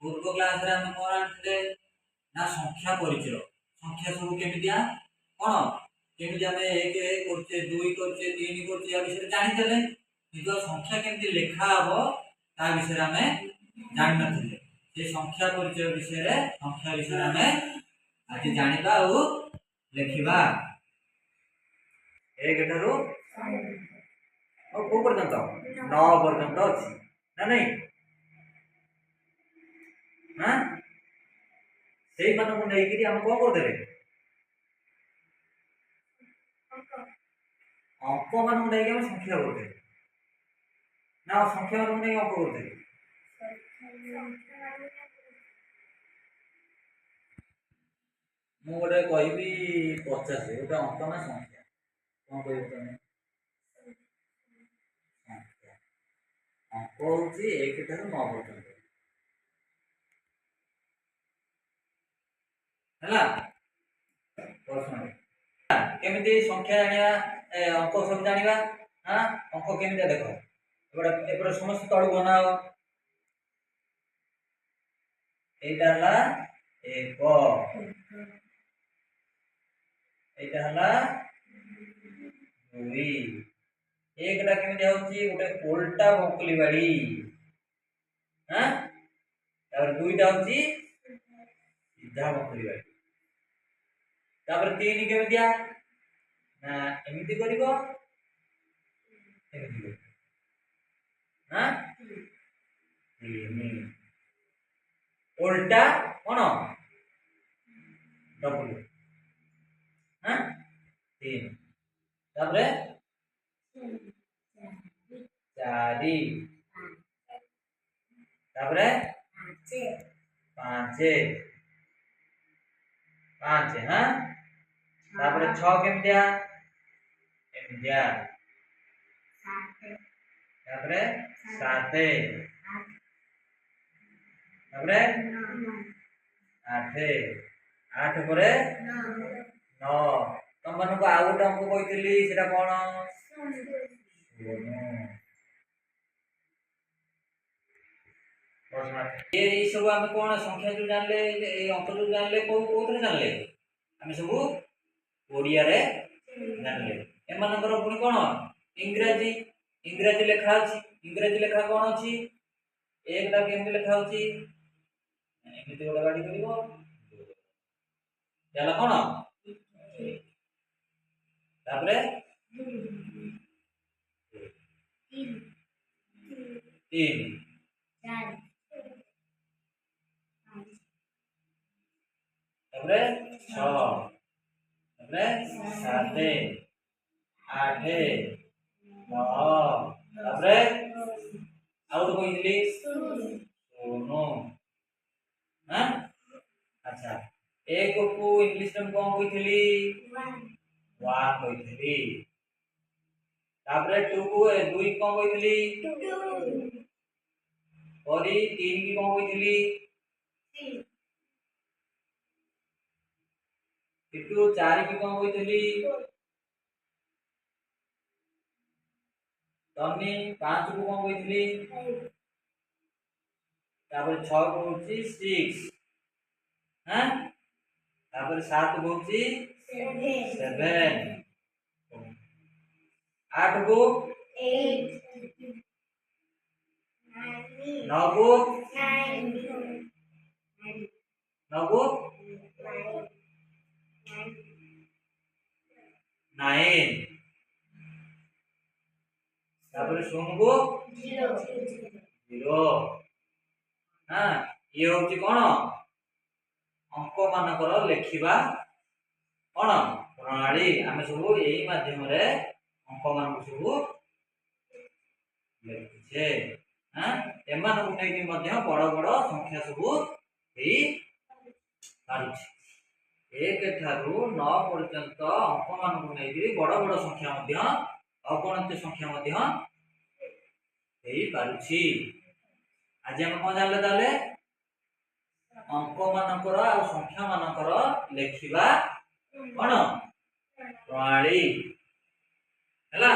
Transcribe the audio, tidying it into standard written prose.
पूर्व क्लास रे हम कोन आनते ना संख्या परिचय संख्या सब केमितिया कोन केमिति हम 1 करछे 2 करछे 3 करछे या विषय जानि देले किंतु संख्या केमिति लेखा हबो ता विषय हमें जानि नथिले से संख्या परिचय विषय रे संख्या विषय हमें आज जानिबा और लेखिबा 1 ठारू और को पर्यंत 9 पर्यंत अछि ना नहीं हां सेई मानक नै कि हम को कर देले अंक मानक नै कि हम संख्या कर देले ना संख्या मानक नै अंक कर देले मु गोटे कहबी 50 गोटे अंक ना संख्या कोन कहबो तने संख्या अंक होची 1 ठारू 9 पर्यंत हला प्रश्न केमिति संख्या जानिया अंक सब जानिबा हां अंक केमिति देखो एबडा समस्त तळ बनाओ एटा हला 1 एटा हला 2 एकटा केमिति होची गोटे उल्टा बकुली बाड़ी हां और दुईटा होची सीधा बकुली बाड़ी तापर 3 केमितिया ना एमिति करिवो एमिति हां 3 उल्टा कोन डबल हां 3 तापर 4 तापर 5 हां तापर 6 केमितिया एमितिया तापर 7 तापर 8 परे 9 तुम मन को आउ गोटे अंक कहितली सेटा कोन ये सब हम कोन संख्या जो जानले ए अंक जो जानले कोथरे जानले हम सब ओडिया रे जानले ए मानकर पुनी कोन इंग्रजी इंग्रजी लेखा अछि इंग्रजी लेखा कोन अछि एकटा केमति लेखा अछि एमिति गोटा गाडी करिवो जाला कोन तापरे 3 तापरे 6 तापरे 7 8 9 तापरे आउट कहिली सोनो हां अच्छा एक को इंग्लिश में कोन कहितली 1 कहितली तापरे 2 को 2 कोन कहितली 2 और 3 की कोन कहितली 3 किटू 4 की कोन कहितली तनी 5 को कोन कहितली 5 तापर 6 को होची 6 हां तापर 7 को होची 7 8 को 8 9 को 9 को 9 तापर 16 को 0 हां ये होची कोन अंक मानकर लेखिबा कोन प्रणाली हम सब एही माध्यम रे अंक मान सब लेखिछे हां एमान को नै मध्य बड़ बड़ संख्या सब एही पारुछि 1 ठारू 9 पर्यंत अंक मान को नै बड़ बड़ संख्या मध्य अगणित संख्या मध्य एही पारुछि आज हम कोन जानले ताले अंक मानकर आ संख्या मानकर लेखिबा कोन प्रणाली हैला।